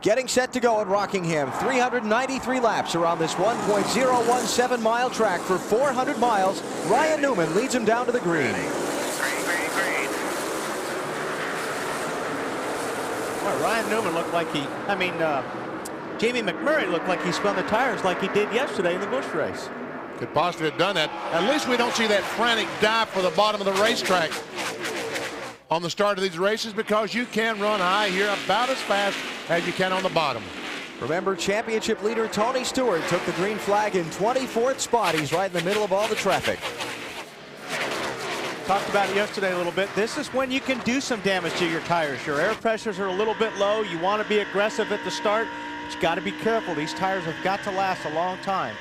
Getting set to go at Rockingham. 393 laps around this 1.017 mile track for 400 miles. Ryan Newman leads him down to the green. Well, Ryan Newman looked like Jamie McMurray looked like he spun the tires like he did yesterday in the Busch race. Could possibly have done that. At least we don't see that frantic dive for the bottom of the racetrack on the start of these races, because you can run high here about as fast as you can on the bottom. Remember, championship leader Tony Stewart took the green flag in 24th spot. He's right in the middle of all the traffic. Talked about it yesterday a little bit. This is when you can do some damage to your tires. Your air pressures are a little bit low. You want to be aggressive at the start, but you got to be careful. These tires have got to last a long time.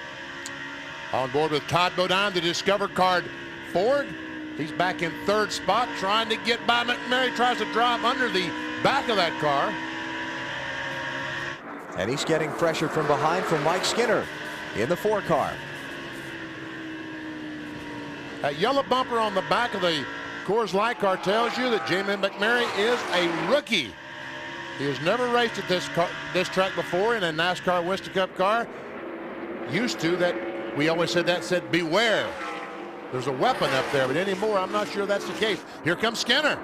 On board with Todd Bodine, the Discover Card Ford. He's back in third spot, trying to get by McMurray. Tries to drop under the back of that car. And he's getting pressure from behind from Mike Skinner in the 4 car. That yellow bumper on the back of the Coors Light car tells you that Jamie McMurray is a rookie. He has never raced at this track before in a NASCAR Winston Cup car. Used to that. We always said beware. There's a weapon up there, but anymore, I'm not sure that's the case. Here comes Skinner.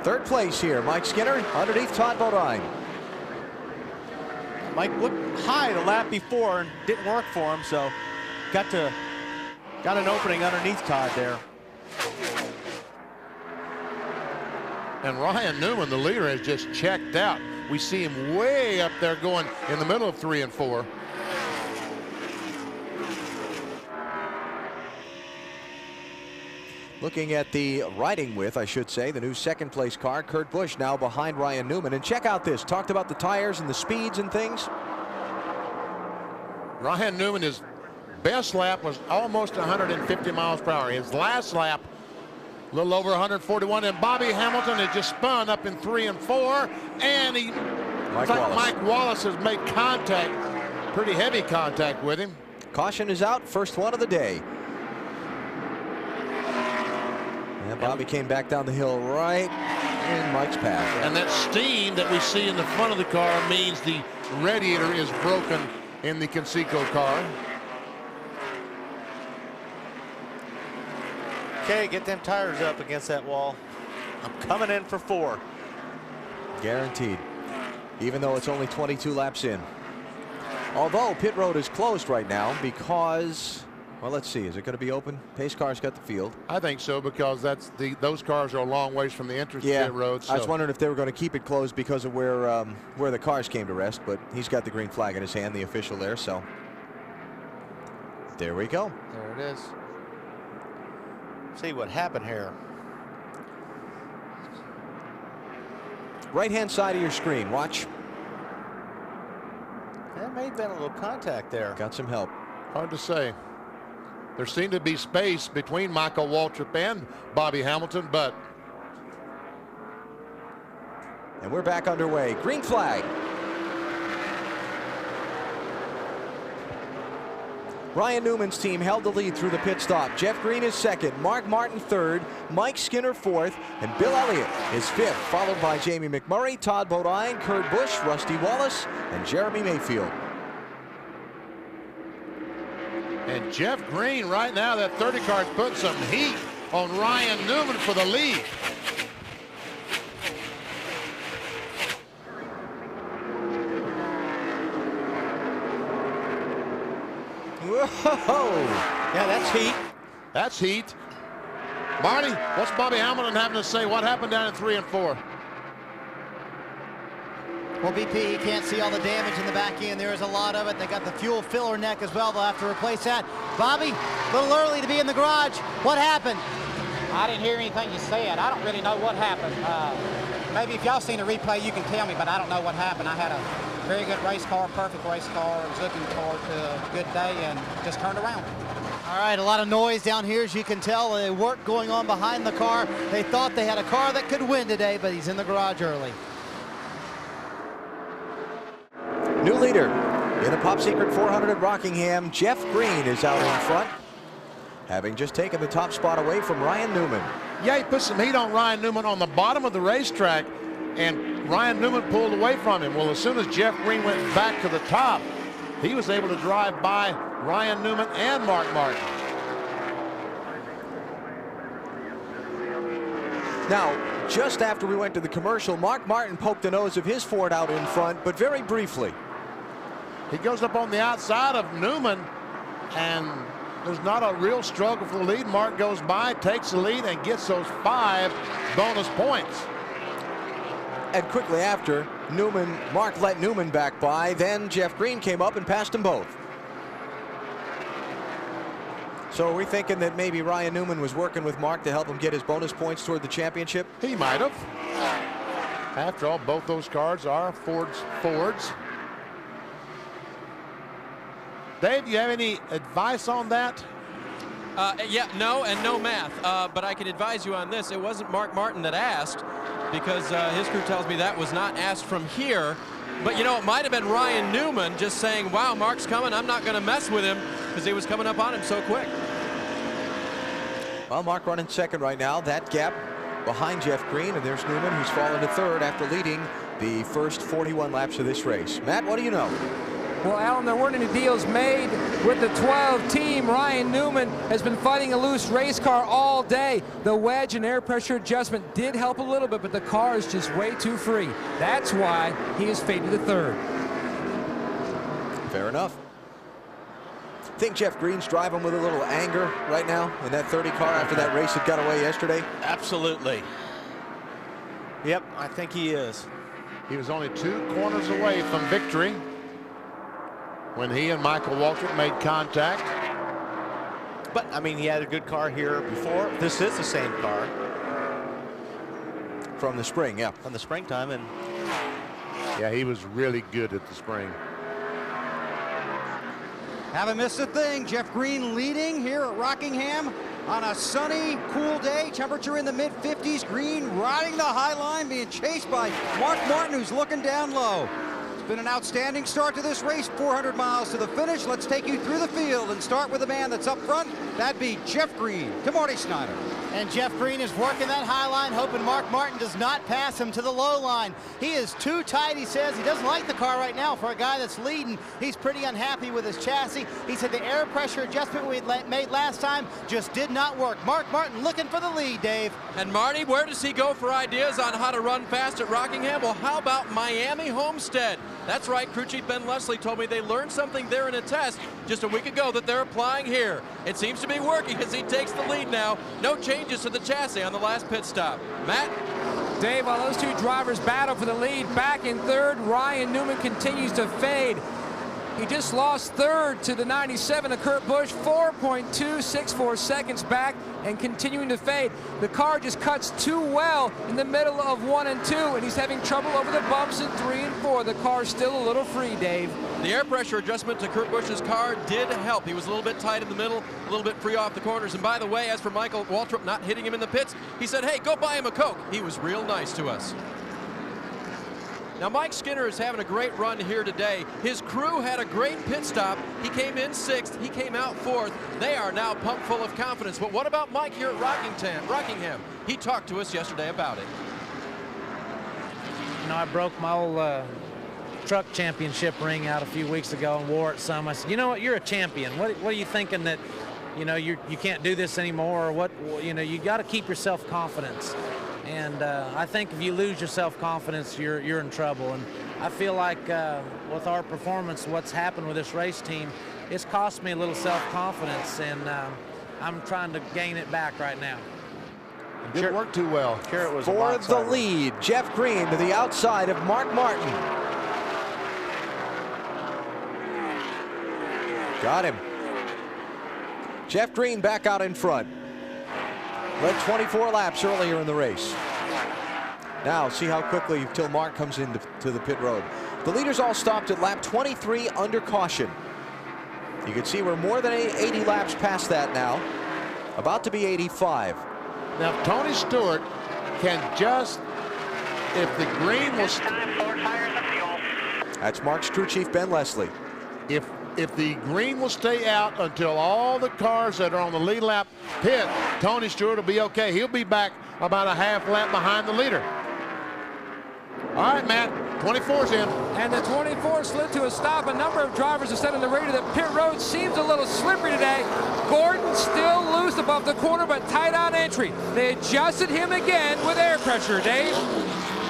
Third place here, Mike Skinner underneath Todd Bodine. Mike looked high the lap before and didn't work for him, so got an opening underneath Todd there. And Ryan Newman, the leader, has just checked out. We see him way up there going in the middle of 3 and 4. Looking at the riding width, I should say, the new second place car, Kurt Busch now behind Ryan Newman. And check out this, talked about the tires and the speeds and things. Ryan Newman, his best lap was almost 150 miles per hour. His last lap, a little over 141. And Bobby Hamilton has just spun up in 3 and 4. And Mike Wallace has made contact, pretty heavy contact with him. Caution is out, first one of the day. And Bobby came back down the hill right in Mike's path. And that steam that we see in the front of the car means the radiator is broken in the Conseco car. Okay, get them tires up against that wall. I'm coming in for 4. Guaranteed, even though it's only 22 laps in. Although pit road is closed right now because, well, let's see, is it going to be open? Pace car's got the field. I think so, because those cars are a long ways from the entrance to pit road. So. I was wondering if they were going to keep it closed because of where the cars came to rest, but he's got the green flag in his hand, the official there, so there we go. There it is. See what happened here. Right hand side of your screen, watch. There may have been a little contact there. Got some help. Hard to say. There seemed to be space between Michael Waltrip and Bobby Hamilton, but. And we're back underway. Green flag. Ryan Newman's team held the lead through the pit stop. Jeff Green is second, Mark Martin third, Mike Skinner fourth, and Bill Elliott is fifth, followed by Jamie McMurray, Todd Bodine, Kurt Busch, Rusty Wallace, and Jeremy Mayfield. And Jeff Green right now, that 30 car's putting some heat on Ryan Newman for the lead. Whoa! Yeah, that's heat. That's heat. Marty, what's Bobby Hamilton having to say? What happened down in 3 and 4? Well, BP, you can't see all the damage in the back end. There is a lot of it. They got the fuel filler neck as well. They'll have to replace that. Bobby, a little early to be in the garage. What happened? I didn't hear anything you said. I don't really know what happened. Maybe if y'all seen the replay, you can tell me, but I don't know what happened. I had a very good race car, perfect race car. I was looking forward to a good day and just turned around. All right, a lot of noise down here, as you can tell. Work going on behind the car. They thought they had a car that could win today, but he's in the garage early. New leader in the Pop Secret 400 at Rockingham. Jeff Green is out in front, having just taken the top spot away from Ryan Newman. Yeah, he put some heat on Ryan Newman on the bottom of the racetrack. and Ryan Newman pulled away from him. Well, as soon as Jeff Green went back to the top, he was able to drive by Ryan Newman and Mark Martin. Now, just after we went to the commercial, Mark Martin poked the nose of his Ford out in front, but very briefly. He goes up on the outside of Newman, and there's not a real struggle for the lead. Mark goes by, takes the lead, and gets those 5 bonus points. And quickly after, Mark let Newman back by. Then Jeff Green came up and passed them both. So are we thinking that maybe Ryan Newman was working with Mark to help him get his bonus points toward the championship? He might have. After all, both those cars are Fords. Dave, do you have any advice on that? Yeah, no and no math. But I can advise you on this. It wasn't Mark Martin that asked, because his crew tells me that was not asked from here. But, you know, it might have been Ryan Newman just saying, wow, Mark's coming. I'm not going to mess with him, because he was coming up on him so quick. Well, Mark running second right now. That gap behind Jeff Green, and there's Newman, who's fallen to third after leading the first 41 laps of this race. Matt, what do you know? Well, Alan, there weren't any deals made with the 12 team. Ryan Newman has been fighting a loose race car all day. The wedge and air pressure adjustment did help a little bit, but the car is just way too free. That's why he is faded to third. Fair enough. Think Jeff Green's driving with a little anger right now in that 30 car after that race that got away yesterday? Absolutely. Yep, I think he is. He was only 2 corners away from victory when he and Michael Waltrip made contact. But, I mean, he had a good car here before. This is the same car. From the spring, yeah. From the springtime. And yeah, he was really good at the spring. Haven't missed a thing. Jeff Green leading here at Rockingham on a sunny, cool day. Temperature in the mid-50s. Green riding the high line, being chased by Mark Martin, who's looking down low. It's been an outstanding start to this race. 400 miles to the finish. Let's take you through the field and start with the man that's up front. That'd be Jeff Green. To Marty Snyder. And Jeff Green is working that high line, hoping Mark Martin does not pass him to the low line. He is too tight, he says. He doesn't like the car right now. For a guy that's leading, he's pretty unhappy with his chassis. He said the air pressure adjustment we made last time just did not work. Mark Martin looking for the lead, Dave. And Marty, where does he go for ideas on how to run fast at Rockingham? Well, how about Miami Homestead? That's right, crew chief Ben Leslie told me they learned something there in a test just a week ago that they're applying here. It seems to be working as he takes the lead now. No changes to the chassis on the last pit stop. Matt? Dave, while those 2 drivers battle for the lead, back in third, Ryan Newman continues to fade. He just lost third to the 97 of Kurt Busch, 4.264 seconds back and continuing to fade. The car just cuts too well in the middle of 1 and 2, and he's having trouble over the bumps in 3 and 4. The car's still a little free, Dave. The air pressure adjustment to Kurt Busch's car did help. He was a little bit tight in the middle, a little bit free off the corners. And by the way, as for Michael Waltrip not hitting him in the pits, he said, hey, go buy him a Coke. He was real nice to us. Now, Mike Skinner is having a great run here today. His crew had a great pit stop. He came in 6th. He came out 4th. They are now pumped full of confidence. But what about Mike here at Rockingham? He talked to us yesterday about it. You know, I broke my old truck championship ring out a few weeks ago and wore it some. I said, you know what, you're a champion. What are you thinking that, you know, you can't do this anymore? Or what, you know, you got to keep your self-confidence. And I think if you lose your self-confidence, you're in trouble. And I feel like with our performance, what's happened with this race team, it's cost me a little self-confidence, and I'm trying to gain it back right now. It didn't work too well. Sure, it was For the lead, Jeff Green to the outside of Mark Martin. Got him. Jeff Green back out in front. Led 24 laps earlier in the race. Now see how quickly till Mark comes into the pit road. The leaders all stopped at lap 23 under caution. You can see we're more than 80 laps past that now. About to be 85. Now Tony Stewart can just, if the green was, that's Mark's crew chief Ben Leslie. if the green will stay out until all the cars that are on the lead lap pit, Tony Stewart will be okay. He'll be back about a half lap behind the leader. All right, Matt, 24's in. And the 24 slid to a stop. A number of drivers have said on the radio that pit road seems a little slippery today. Gordon still loose above the corner, but tight on entry. They adjusted him again with air pressure, Dave.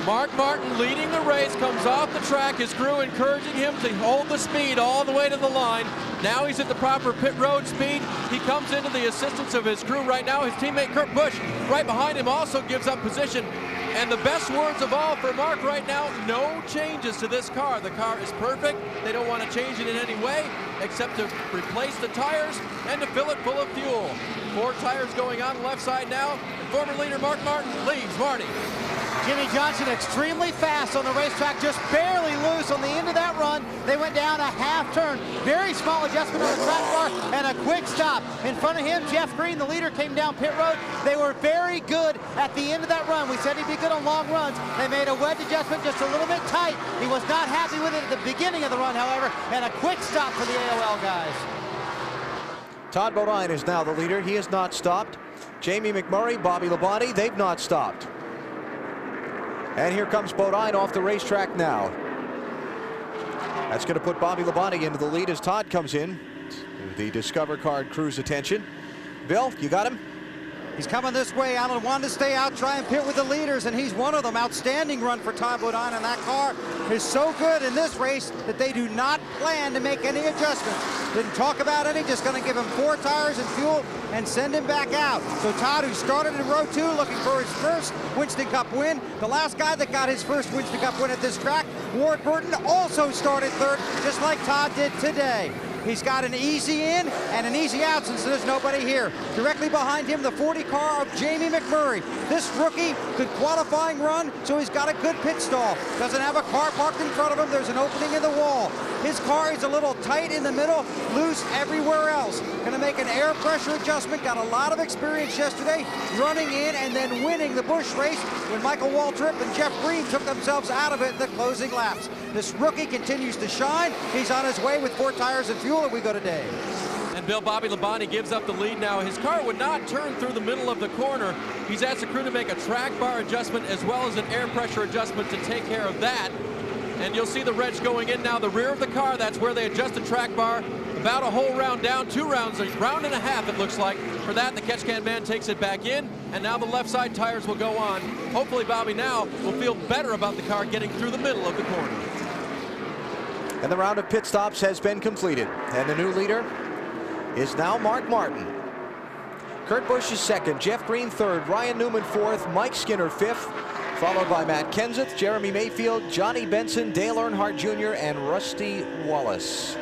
Mark Martin leading the race, comes off the track, his crew encouraging him to hold the speed all the way to the line. Now he's at the proper pit road speed. He comes into the assistance of his crew right now. His teammate Kurt Busch right behind him also gives up position. And the best words of all for Mark right now, no changes to this car. The car is perfect. They don't want to change it in any way except to replace the tires and to fill it full of fuel. 4 tires going on the left side now. And former leader Mark Martin leads. Marty. Jimmy Johnson extremely fast on the racetrack, just barely loose on the end of that run. They went down a half turn. Very small adjustment on the track bar and a quick stop. In front of him, Jeff Green, the leader, came down pit road. They were very good at the end of that run. We said he'd be good on long runs. They made a wedge adjustment just a little bit tight. He was not happy with it at the beginning of the run, however, and a quick stop for the AOL guys. Todd Bodine is now the leader. He has not stopped. Jamie McMurray, Bobby Labonte, they've not stopped. And here comes Bodine off the racetrack now. That's going to put Bobby Labonte into the lead as Todd comes in. The Discover Card crew's attention. Bill, you got him? He's coming this way. Allen wanted to stay out, try and pit with the leaders, and he's one of them. Outstanding run for Todd Bodine, and that car is so good in this race that they do not plan to make any adjustments. Didn't talk about any, just going to give him 4 tires and fuel and send him back out. So Todd, who started in row 2 looking for his first Winston Cup win, the last guy that got his first Winston Cup win at this track, Ward Burton, also started 3rd, just like Todd did today. He's got an easy in and an easy out since there's nobody here. Directly behind him, the 40 car of Jamie McMurray. This rookie, good qualifying run, so he's got a good pit stall. Doesn't have a car parked in front of him. There's an opening in the wall. His car is a little tight in the middle, loose everywhere else. Gonna make an air pressure adjustment. Got a lot of experience yesterday running in and then winning the Busch race when Michael Waltrip and Jeff Green took themselves out of it in the closing laps. This rookie continues to shine. He's on his way with 4 tires and fuel, and we go to Dave. And Bill, Bobby Labonte gives up the lead now. His car would not turn through the middle of the corner. He's asked the crew to make a track bar adjustment as well as an air pressure adjustment to take care of that. And you'll see the wrench going in now, the rear of the car. That's where they adjust the track bar. About a whole round down, 2 rounds, a round and a half it looks like. For that, the catch can man takes it back in, and now the left side tires will go on. Hopefully Bobby now will feel better about the car getting through the middle of the corner. And the round of pit stops has been completed. And the new leader is now Mark Martin. Kurt Busch is 2nd, Jeff Green 3rd, Ryan Newman 4th, Mike Skinner 5th, followed by Matt Kenseth, Jeremy Mayfield, Johnny Benson, Dale Earnhardt Jr., and Rusty Wallace.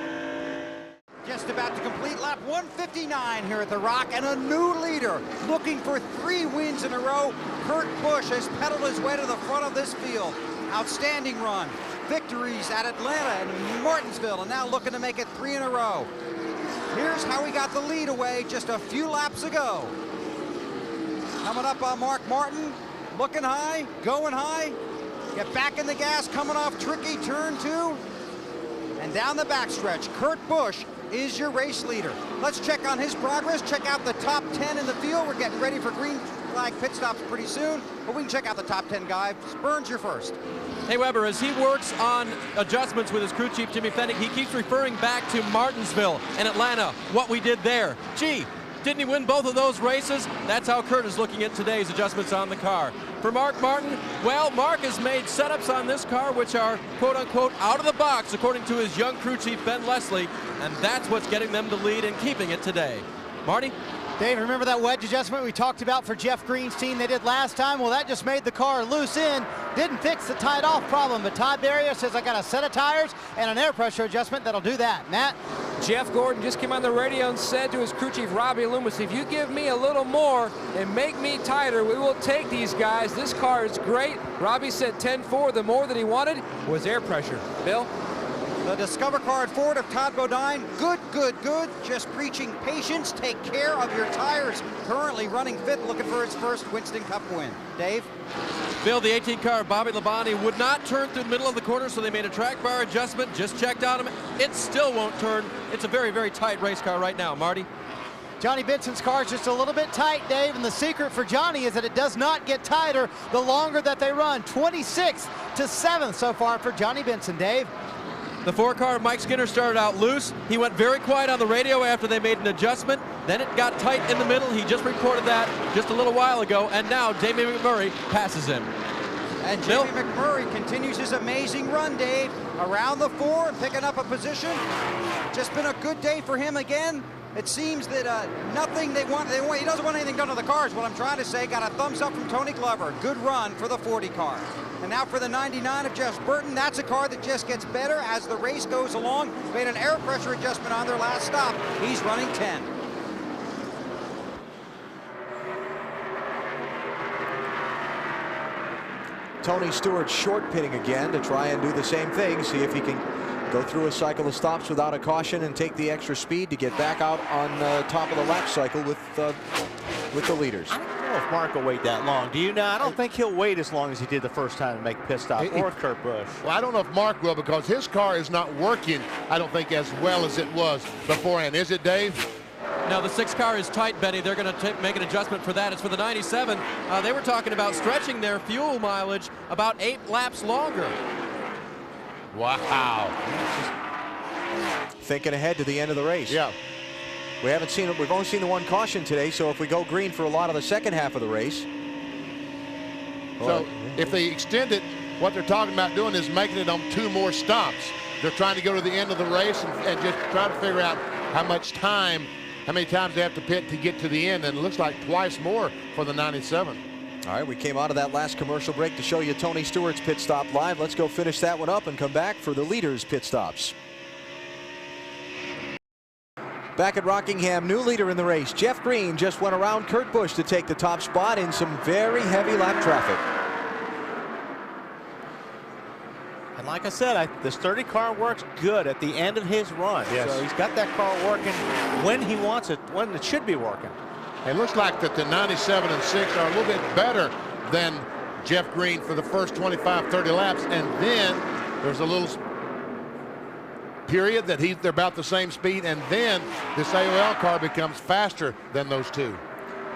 Just about to complete lap 159 here at the Rock, and a new leader looking for 3 wins in a row. Kurt Busch has pedaled his way to the front of this field. Outstanding run. Victories at Atlanta and Martinsville, and now looking to make it 3 in a row. Here's how he got the lead away just a few laps ago. Coming up on Mark Martin, looking high, going high. Get back in the gas, coming off tricky turn 2. And down the backstretch, Kurt Busch is your race leader. Let's check on his progress. Check out the top 10 in the field. We're getting ready for green flag pit stops pretty soon, but we can check out the top 10 guys. Burns, you're first. Hey Weber, as he works on adjustments with his crew chief Jimmy Fennick, he keeps referring back to Martinsville and Atlanta, what we did there. Gee, didn't he win both of those races? That's how Kurt is looking at today's adjustments on the car. For Mark Martin, well, Mark has made setups on this car which are quote-unquote out of the box according to his young crew chief Ben Leslie, and that's what's getting them to lead and keeping it today. Marty? Dave, remember that wedge adjustment we talked about for Jeff Green's team they did last time? Well, that just made the car loose in. Didn't fix the tied off problem, but Todd Barrier says I got a set of tires and an air pressure adjustment that'll do that. Matt? Jeff Gordon just came on the radio and said to his crew chief Robbie Loomis, if you give me a little more and make me tighter, we will take these guys. This car is great. Robbie said 10-4. The more that he wanted was air pressure. Bill? The Discover Card Ford of Todd Bodine, good, good, good. Just preaching patience. Take care of your tires. Currently running 5th, looking for his first Winston Cup win. Dave? Bill, the 18 car of Bobby Labonte would not turn through the middle of the corner, so they made a track bar adjustment. Just checked on him. It still won't turn. It's a very, very tight race car right now. Marty? Johnny Benson's car is just a little bit tight, Dave, and the secret for Johnny is that it does not get tighter the longer that they run. 26th to 7th so far for Johnny Benson, Dave. The 4-car, Mike Skinner, started out loose. He went very quiet on the radio after they made an adjustment. Then it got tight in the middle. He just reported that just a little while ago. And now Jamie McMurray passes him. And Jamie McMurray continues his amazing run, Dave. Around the 4 and picking up a position. Just been a good day for him again. It seems that nothing he doesn't want anything done to the cars. What I'm trying to say, got a thumbs up from Tony Glover. Good run for the 40 car. And now for the 99 of Jeff Burton. That's a car that just gets better as the race goes along. Made an air pressure adjustment on their last stop. He's running 10. Tony Stewart short pitting again to try and do the same thing. See if he can go through a cycle of stops without a caution and take the extra speed to get back out on top of the lap cycle with the leaders. I don't know if Mark will wait that long. Do you know? I don't think he'll wait as long as he did the first time to make a pit stop, or Kurt Busch. Well, I don't know if Mark will, because his car is not working, I don't think, as well as it was beforehand. Is it, Dave? No, the 6 car is tight, Benny. They're going to make an adjustment for that. It's for the 97. They were talking about stretching their fuel mileage about 8 laps longer. Wow. Thinking ahead to the end of the race. Yeah. We haven't seen it. We've only seen the 1 caution today, so if we go green for a lot of the second half of the race. So if they extend it, what they're talking about doing is making it on 2 more stops. They're trying to go to the end of the race and just try to figure out how many times they have to pit to get to the end, and it looks like twice more for the 97. All right, we came out of that last commercial break to show you Tony Stewart's pit stop live. Let's go finish that one up and come back for the leaders' pit stops. Back at Rockingham, new leader in the race. Jeff Green just went around Kurt Busch to take the top spot in some very heavy lap traffic. And like I said, this 30 car works good at the end of his run. Yes. So he's got that car working when he wants it, when it should be working. It looks like that the 97 and 6 are a little bit better than Jeff Green for the first 25, 30 laps. And then there's a little period that they're about the same speed. And then this AOL car becomes faster than those 2.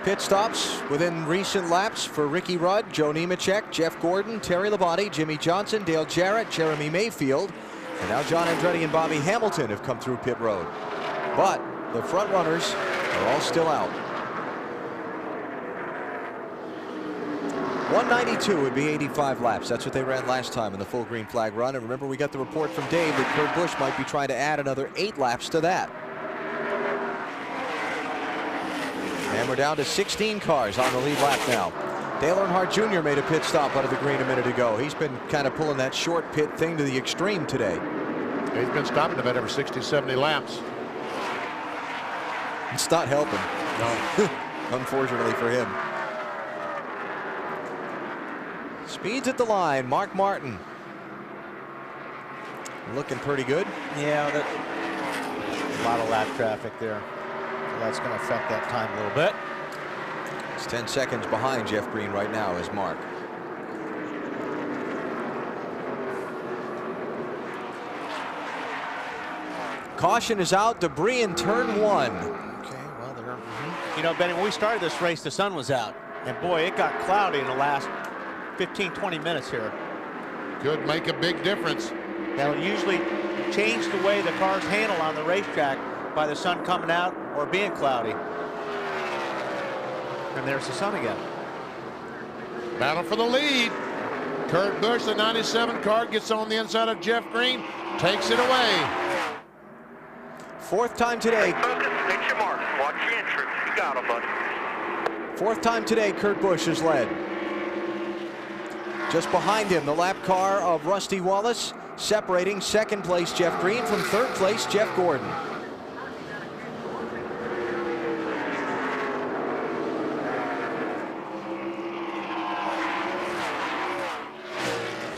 Pit stops within recent laps for Ricky Rudd, Joe Nemechek, Jeff Gordon, Terry Labonte, Jimmy Johnson, Dale Jarrett, Jeremy Mayfield. And now John Andretti and Bobby Hamilton have come through pit road. But the front runners are all still out. 192 would be 85 laps. That's what they ran last time in the full green flag run. And remember, we got the report from Dave that Kurt Busch might be trying to add another 8 laps to that. And we're down to 16 cars on the lead lap now. Dale Earnhardt Jr. made a pit stop out of the green a minute ago. He's been kind of pulling that short pit thing to the extreme today. He's been stopping about every 60, 70 laps. It's not helping. No. Unfortunately for him. Speeds at the line. Mark Martin looking pretty good. Yeah, a lot of lap traffic there. So that's going to affect that time a little bit. It's 10 seconds behind Jeff Green right now is Mark. Caution is out. Debris in turn 1. Okay, well, they're... You know, Benny, when we started this race, the sun was out. And boy, it got cloudy in the last 15, 20 minutes here. Could make a big difference. That'll usually change the way the cars handle on the racetrack by the sun coming out or being cloudy. And there's the sun again. Battle for the lead. Kurt Busch, the 97 car, gets on the inside of Jeff Green, takes it away. 4th time today. Focus, hit your mark, watch your entry. You got him, buddy. 4th time today, Kurt Busch has led. Just behind him, the lap car of Rusty Wallace, separating 2nd place Jeff Green from 3rd place Jeff Gordon.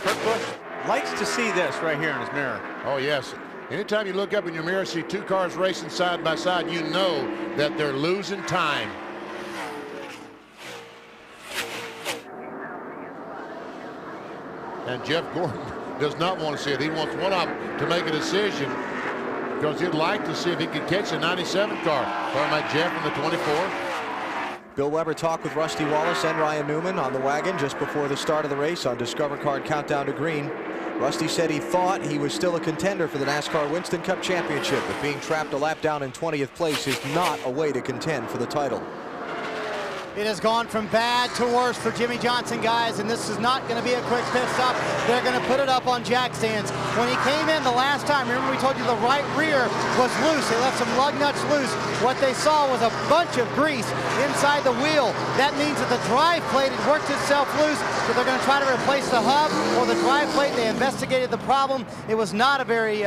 Kurt Busch likes to see this right here in his mirror. Oh, yes. Anytime you look up in your mirror, see 2 cars racing side by side, you know that they're losing time. And Jeff Gordon does not want to see it. He wants one of them to make a decision. because he'd like to see if he could catch a 97 car. Talking about Jeff in the 24. Bill Weber talked with Rusty Wallace and Ryan Newman on the wagon just before the start of the race on Discover Card Countdown to Green. Rusty said he thought he was still a contender for the NASCAR Winston Cup Championship, but being trapped a lap down in 20th place is not a way to contend for the title. It has gone from bad to worse for Jimmy Johnson, guys, and this is not going to be a quick pit stop. They're going to put it up on jack stands. When he came in the last time, remember we told you the right rear was loose. They left some lug nuts loose. What they saw was a bunch of grease inside the wheel. That means that the drive plate had worked itself loose, so they're going to try to replace the hub or the drive plate. They investigated the problem. It was not a very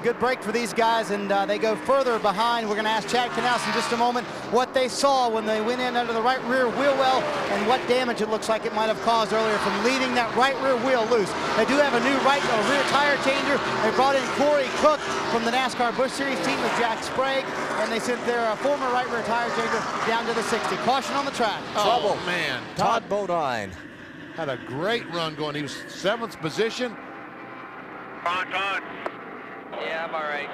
good break for these guys, and they go further behind. We're going to ask Chad Knaus in just a moment what they saw when they went in under the right rear wheel well and what damage it looks like it might have caused earlier from leaving that right rear wheel loose. They do have a new rear tire changer. They brought in Corey Cook from the NASCAR Busch Series team with Jack Sprague, and they sent their former right rear tire changer down to the 60. Caution on the track. Oh, man. Todd Bodine had a great run going. He was 7th position. Todd. Yeah, I'm all right.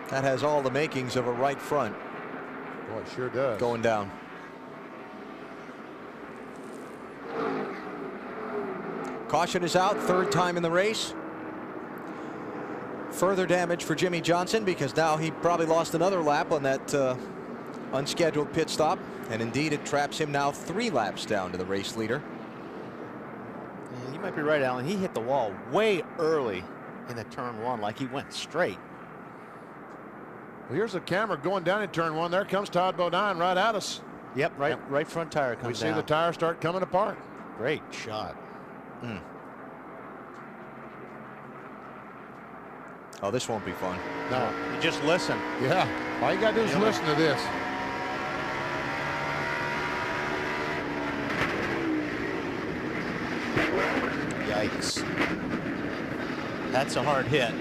That has all the makings of a right front. Boy, it sure does. Going down. Caution is out, 3rd time in the race. Further damage for Jimmy Johnson because now he probably lost another lap on that unscheduled pit stop. And indeed, it traps him now 3 laps down to the race leader. Yeah, you might be right, Alan. He hit the wall way early in the turn 1, like he went straight. Well, here's the camera going down in turn 1. There comes Todd Bodine right at us. Yep, right front tire comes down. We see the tire start coming apart. Great shot. Oh, this won't be fun. No, you just listen. Yeah, all you got to do is listen to this. Yikes. That's a hard hit.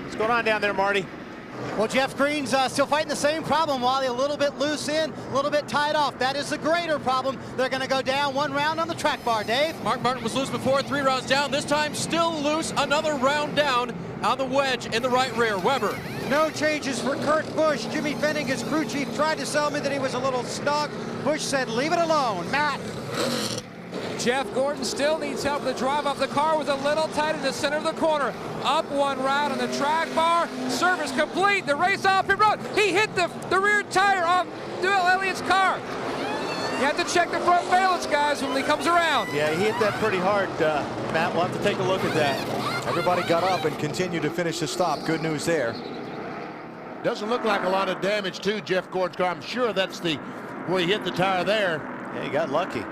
What's going on down there, Marty? Well, Jeff Green's still fighting the same problem. While a little bit loose in, a little bit tied off. That is the greater problem. They're going to go down 1 round on the track bar, Dave. Mark Martin was loose before, 3 rounds down. This time still loose, another round down on the wedge in the right rear. Weber. No changes for Kurt Busch. Jimmy Fenning, his crew chief, tried to sell me that he was a little snug. Busch said, leave it alone. Matt. Jeff Gordon still needs help with the drive off the car, was a little tight in the center of the corner. Up 1 round on the track bar. Service complete. The race off pit road. He hit the rear tire off Bill Elliott's car. You have to check the front valence, guys, when he comes around. Yeah, he hit that pretty hard, Matt. We'll have to take a look at that. Everybody got up and continued to finish the stop. Good news there. Doesn't look like a lot of damage to Jeff Gordon's car. I'm sure that's where he hit the tire there. Yeah, he got lucky.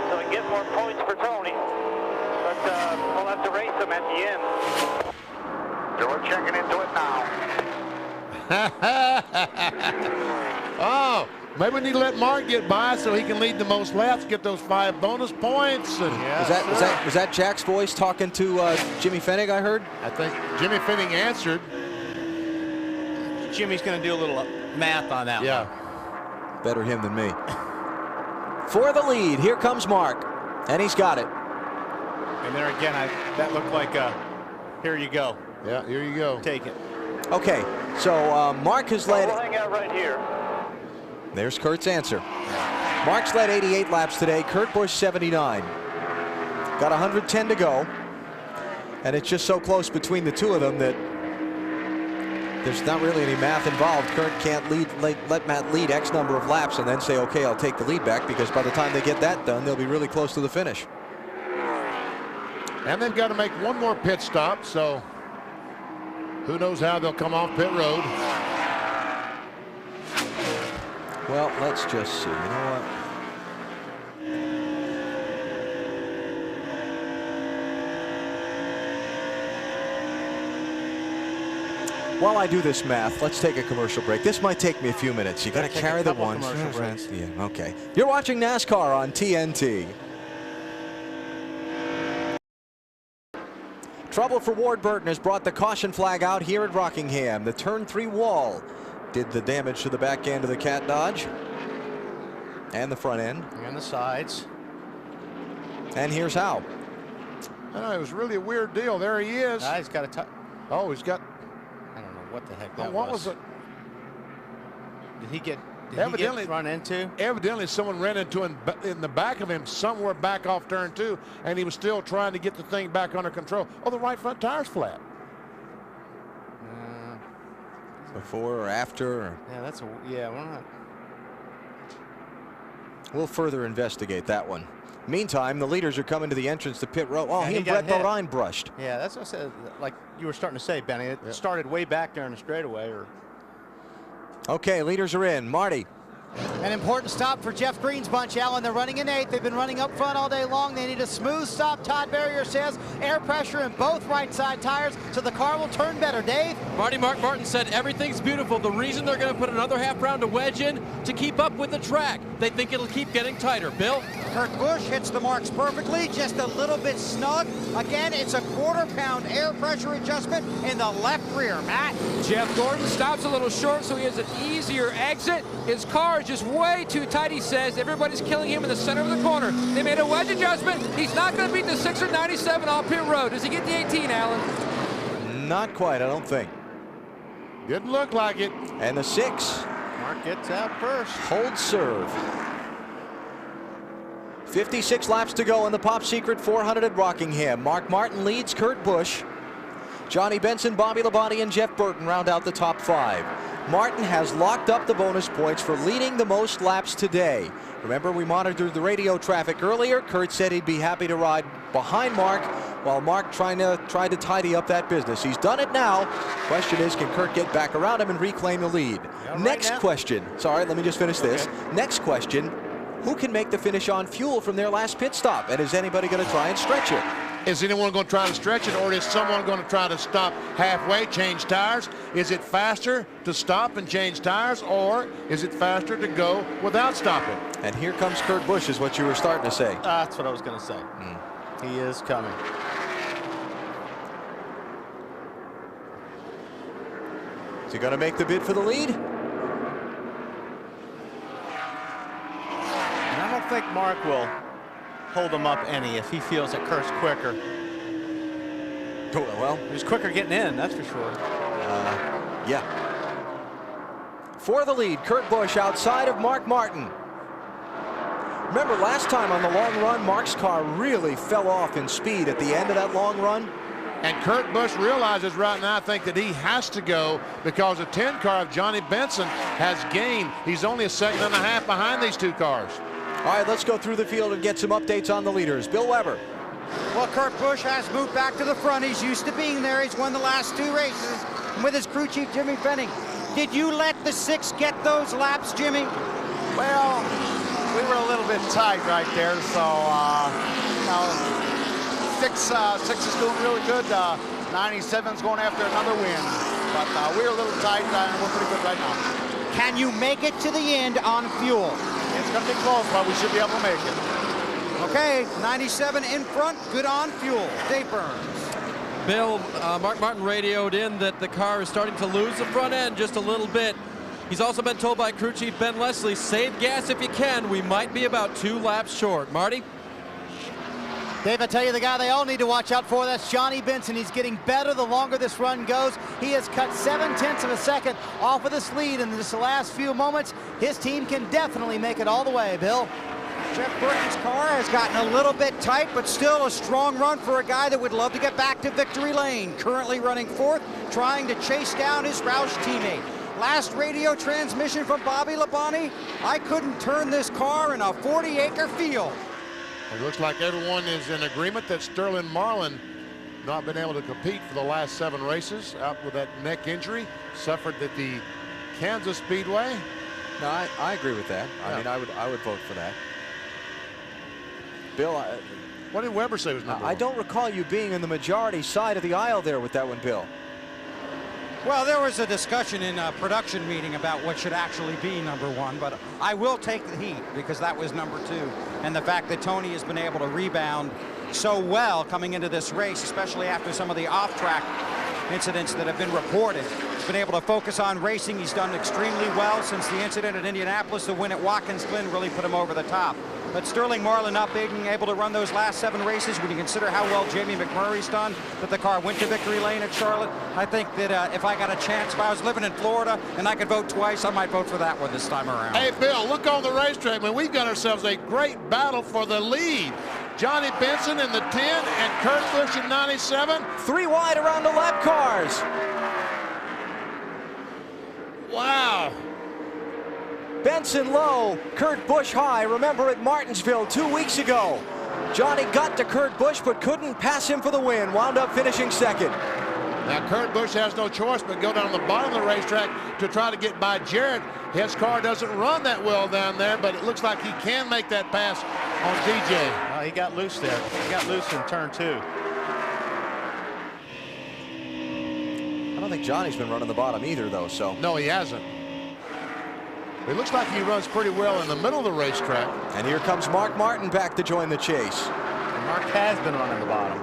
So we get more points for Tony, but we'll have to race him at the end. So we're checking into it now. Oh, maybe we need to let Mark get by so he can lead the most laps, get those 5 bonus points. And yeah, was that Jack's voice talking to Jimmy Fennig, I heard? I think Jimmy Fenning answered. Jimmy's going to do a little math on that one. Better him than me. For the lead, here comes Mark, and he's got it. And there again, that looked like here you go. Yeah, here you go. Take it. Okay, so Mark has led. We'll hang out right here. There's Kurt's answer. Mark's led 88 laps today. Kurt Busch 79. Got 110 to go, and it's just so close between the two of them that there's not really any math involved. Kurt can't let Matt lead X number of laps and then say, okay, I'll take the lead back, because by the time they get that done, they'll be really close to the finish. And they've got to make 1 more pit stop, so who knows how they'll come off pit road. Well, let's just see. You know what? While I do this math, let's take a commercial break. This might take me a few minutes. You got to carry the ones. Yeah, okay. You're watching NASCAR on TNT. Trouble for Ward Burton has brought the caution flag out here at Rockingham. The turn 3 wall did the damage to the back end of the Cat Dodge and the front end And the sides. And here's how. It was really a weird deal. There he is. He's got a oh, he's got what the heck that what was it? Did he get Evidently run into? Evidently, someone ran into him in the back of him somewhere back off turn 2, and he was still trying to get the thing back under control. Oh, the right front tire's flat. Before or after? Or... Yeah, we're not. We'll further investigate that one. Meantime, the leaders are coming to the entrance to pit row. Oh, Yeah, he and got Brett hit. Bodine brushed. Yeah, that's what I said. Like you were starting to say, Benny. It started way back there in the straightaway. Okay, leaders are in. Marty. An important stop for Jeff Green's bunch, Alan. They're running in 8th. They've been running up front all day long. They need a smooth stop. Todd Barrier says air pressure in both right side tires, so the car will turn better. Dave? Mark Martin said everything's beautiful. The reason they're going to put another half round to wedge in to keep up with the track. They think it'll keep getting tighter. Bill? Kurt Busch hits the marks perfectly, just a little bit snug. Again, it's a quarter-pound air pressure adjustment in the left rear. Matt? Jeff Gordon stops a little short, so he has an easier exit. His car is just way too tight, he says. Everybody's killing him in the center of the corner. They made a wedge adjustment. He's not going to beat the 697 off pit road. Does he get the 18, Alan? Not quite, I don't think. Didn't look like it. And the 6. Mark gets out first. Hold serve. 56 laps to go in the Pop Secret 400 at Rockingham. Mark Martin leads Kurt Busch. Johnny Benson, Bobby Labonte, and Jeff Burton round out the top 5. Martin has locked up the bonus points for leading the most laps today. Remember, we monitored the radio traffic earlier. Kurt said he'd be happy to ride behind Mark, while Mark tried to tidy up that business. He's done it now. Question is, can Kurt get back around him and reclaim the lead? Yeah, Next right question. Sorry, let me just finish this. Next question. Who can make the finish on fuel from their last pit stop? And is anybody going to try and stretch it? Is anyone going to try to stretch it, or is someone going to try to stop halfway, change tires? Is it faster to stop and change tires, or is it faster to go without stopping? And here comes Kurt Busch, is what you were starting to say. That's what I was going to say. He is coming. Is he going to make the bid for the lead? And I don't think Mark will hold him up any if he feels that Kurt's quicker. Well, he's quicker getting in, that's for sure. Yeah. For the lead, Kurt Busch outside of Mark Martin. Remember last time on the long run, Mark's car really fell off in speed at the end of that long run. And Kurt Busch realizes right now, I think, that he has to go because the 10 car of Johnny Benson has gained. He's only a second and a half behind these 2 cars. All right, let's go through the field and get some updates on the leaders. Bill Weber. Well, Kurt Busch has moved back to the front. He's used to being there. He's won the last 2 races. And with his crew chief, Jimmy Fenning. Did you let the 6 get those laps, Jimmy? Well, we were a little bit tight right there, so, you know, 6 is doing really good. 97's going after another win. But we're a little tight, and we're pretty good right now. Can you make it to the end on fuel? It's going to be close, but we should be able to make it. Okay, 97 in front, good on fuel. Dave Burns. Bill, Mark Martin radioed in that the car is starting to lose the front end just a little bit. He's also been told by crew chief Ben Leslie, save gas if you can. We might be about 2 laps short. Marty? Dave, I tell you, the guy they all need to watch out for, that's Johnny Benson. He's getting better the longer this run goes. He has cut 0.7 of a second off of this lead in just the last few moments. His team can definitely make it all the way, Bill. Jeff Burton's car has gotten a little bit tight, but still a strong run for a guy that would love to get back to victory lane. Currently running 4th, trying to chase down his Roush teammate. Last radio transmission from Bobby Labonte, I couldn't turn this car in a 40-acre field. It looks like everyone is in agreement that Sterling Marlin not been able to compete for the last 7 races, out with that neck injury, suffered at the Kansas Speedway. No, I agree with that. I mean, I would vote for that. Bill, what did Weber say was number 1? I don't recall you being in the majority side of the aisle there with that one, Bill. Well, there was a discussion in a production meeting about what should actually be number 1, but I will take the heat because that was number 2. And the fact that Tony has been able to rebound so well coming into this race, especially after some of the off-track incidents that have been reported. He's been able to focus on racing. He's done extremely well since the incident at Indianapolis. The win at Watkins Glen really put him over the top. But Sterling Marlin not being able to run those last 7 races, when you consider how well Jamie McMurray's done, that the car went to victory lane at Charlotte, I think that if I got a chance, if I was living in Florida and I could vote twice, I might vote for that one this time around. Hey, Bill, look on the racetrack, man. We've got ourselves a great battle for the lead. Johnny Benson in the 10 and Kurt Busch in 97. 3 wide around the lap cars. Wow. Benson low, Kurt Busch high. Remember at Martinsville 2 weeks ago. Johnny got to Kurt Busch but couldn't pass him for the win. Wound up finishing second. Now Kurt Busch has no choice but go down the bottom of the racetrack to try to get by Jarrett. His car doesn't run that well down there, but it looks like he can make that pass on DJ. He got loose there. He got loose in turn 2. I don't think Johnny's been running the bottom either, though. So no, he hasn't. It looks like he runs pretty well in the middle of the racetrack. And here comes Mark Martin back to join the chase. And Mark has been running the bottom.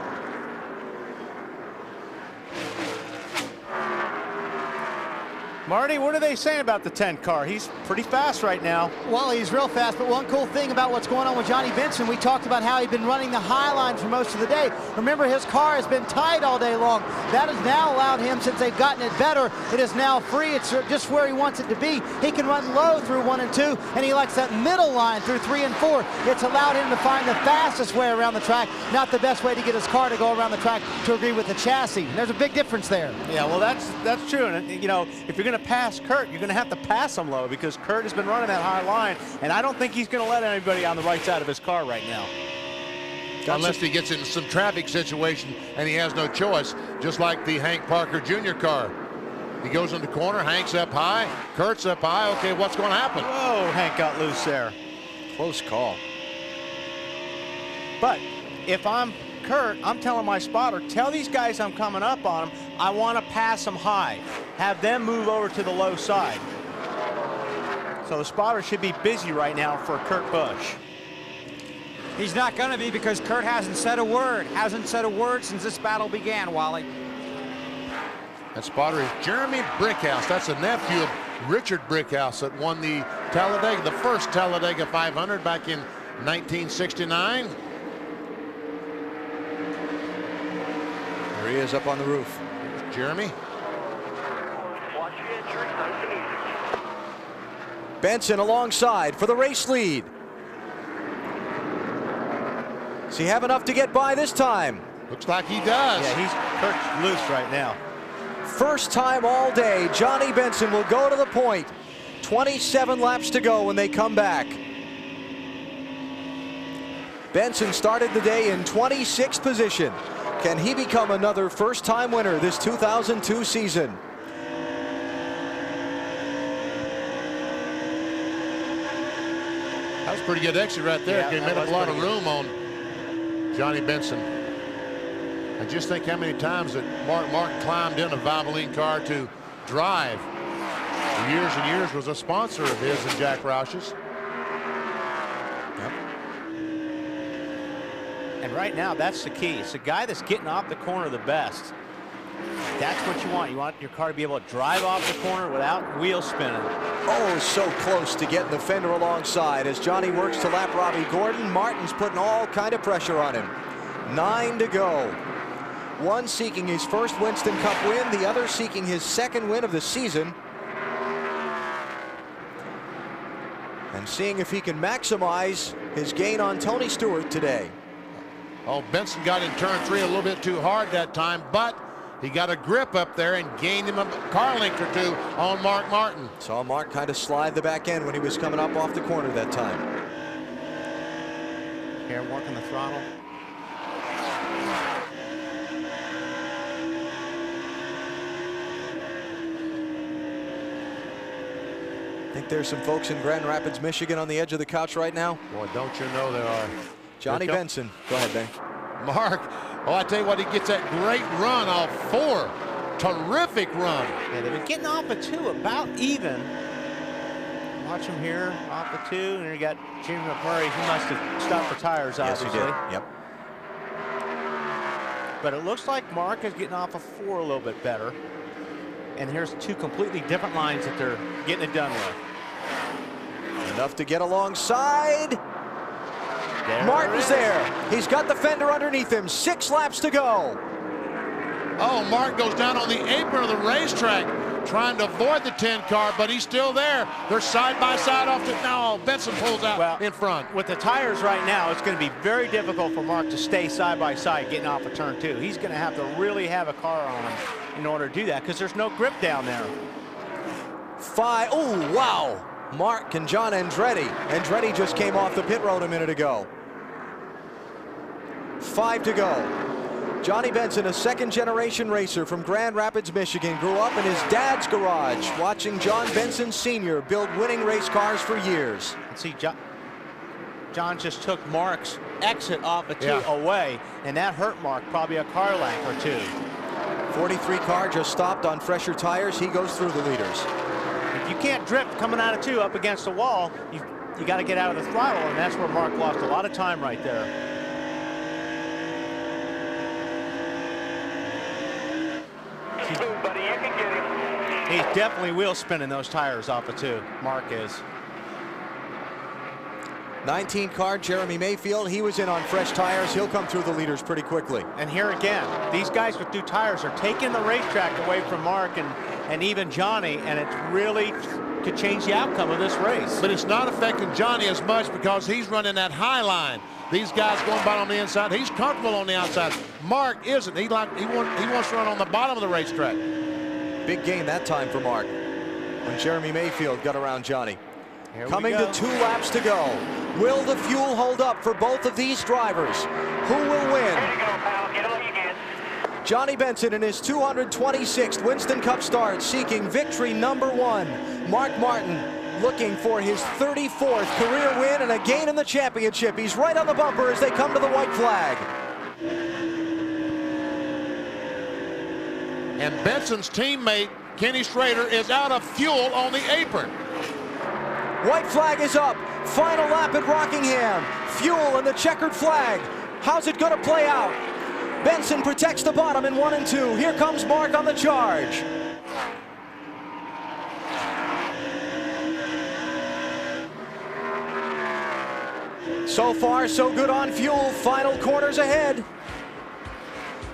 Marty, what are they saying about the 10 car? He's pretty fast right now. Well, he's real fast, but one cool thing about what's going on with Johnny Benson, we talked about how he'd been running the high line for most of the day. Remember, his car has been tight all day long. That has now allowed him, since they've gotten it better, it is now free. It's just where he wants it to be. He can run low through 1 and 2, and he likes that middle line through 3 and 4. It's allowed him to find the fastest way around the track, not the best way to get his car to go around the track to agree with the chassis. There's a big difference there. Yeah, well, that's true. And, you know, if you're going to pass Kurt, you're going to have to pass him low, because Kurt has been running that high line, and I don't think he's going to let anybody on the right side of his car right now. Unless he gets into some traffic situation and he has no choice, just like the Hank Parker Jr. car. He goes in the corner, Hank's up high, Kurt's up high. Okay, what's going to happen? Whoa, Hank got loose there. Close call. But if I'm Kurt, I'm telling my spotter, tell these guys I'm coming up on them, I want to pass them high. Have them move over to the low side. So the spotter should be busy right now for Kurt Busch. He's not going to be, because Kurt hasn't said a word. Hasn't said a word since this battle began, Wally. That spotter is Jeremy Brickhouse. That's a nephew of Richard Brickhouse that won the Talladega, the first Talladega 500 back in 1969. There he is up on the roof. There's Jeremy. Benson alongside for the race lead. Does he have enough to get by this time? Looks like he does. Yeah, Kurt's loose right now. First time all day, Johnny Benson will go to the point. 27 laps to go when they come back. Benson started the day in 26th position. Can he become another first-time winner this 2002 season? That was a pretty good exit right there. He made up a lot of room on Johnny Benson. I just think how many times that Mark Martin climbed in a Valvoline car to drive. For years and years was a sponsor of his and Jack Roush's. And right now, that's the key. It's the guy that's getting off the corner the best. That's what you want. You want your car to be able to drive off the corner without wheel spinning. Oh, so close to getting the fender alongside as Johnny works to lap Robbie Gordon. Martin's putting all kind of pressure on him. 9 to go. One seeking his first Winston Cup win, the other seeking his second win of the season. And seeing if he can maximize his gain on Tony Stewart today. Oh, Benson got in turn 3 a little bit too hard that time, but he got a grip up there and gained him a car length or 2 on Mark Martin. Saw Mark kind of slide the back end when he was coming up off the corner that time. Here, working the throttle. I think there's some folks in Grand Rapids, Michigan on the edge of the couch right now. Boy, don't you know there are. Johnny Benson. Go ahead, Ben. Mark, oh, I tell you what, he gets that great run off 4. Terrific run. Yeah, they've been getting off of 2 about even. Watch him here, off of 2, and you got Jimmy McMurray. He must have stopped for tires, obviously. Yes, he did. Yep. But it looks like Mark is getting off of 4 a little bit better. And here's 2 completely different lines that they're getting it done with. Enough to get alongside. Martin's there. He's got the fender underneath him. 6 laps to go. Oh, Martin goes down on the apron of the racetrack trying to avoid the 10 car, but he's still there. They're side by side off the, now Benson pulls out in front. With the tires right now, it's going to be very difficult for Mark to stay side by side getting off of turn 2. He's going to have to really have a car on him in order to do that because there's no grip down there. 5, oh, wow. Mark and John Andretti. Andretti just came off the pit road a minute ago. 5 to go. Johnny Benson, a second-generation racer from Grand Rapids, Michigan, grew up in his dad's garage watching John Benson Sr. build winning race cars for years. And see, John just took Mark's exit off of 2 away, and that hurt Mark probably a car length or 2. 43 car just stopped on fresher tires. He goes through the leaders. If you can't drift coming out of 2 up against the wall, you got to get out of the throttle, and that's where Mark lost a lot of time right there. Buddy, you can get him. He's definitely wheel spinning those tires off of 2. Mark is. 19 car, Jeremy Mayfield. He was in on fresh tires. He'll come through the leaders pretty quickly. And here again, these guys with new tires are taking the racetrack away from Mark and even Johnny, and it really could change the outcome of this race. But it's not affecting Johnny as much because he's running that high line. These guys going by on the inside. He's comfortable on the outside. Mark isn't. He wants to run on the bottom of the racetrack. Big gain that time for Mark when Jeremy Mayfield got around Johnny. Coming to 2 laps to go. Will the fuel hold up for both of these drivers? Who will win? There you go, pal. Get all you can. Johnny Benson in his 226th Winston Cup start, seeking victory #1. Mark Martin looking for his 34th career win and a gain in the championship. He's right on the bumper as they come to the white flag. And Benson's teammate, Kenny Schrader, is out of fuel on the apron. White flag is up. Final lap at Rockingham. Fuel and the checkered flag. How's it going to play out? Benson protects the bottom in 1 and 2. Here comes Mark on the charge. So far, so good on fuel. Final corners ahead.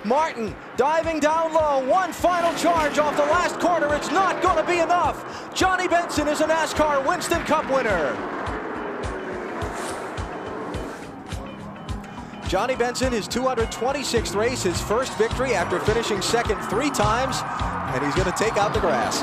Martin diving down low. One final charge off the last corner. It's not going to be enough. Johnny Benson is a NASCAR Winston Cup winner. Johnny Benson, his 226th race, his first victory after finishing second 3 times, and he's going to take out the grass.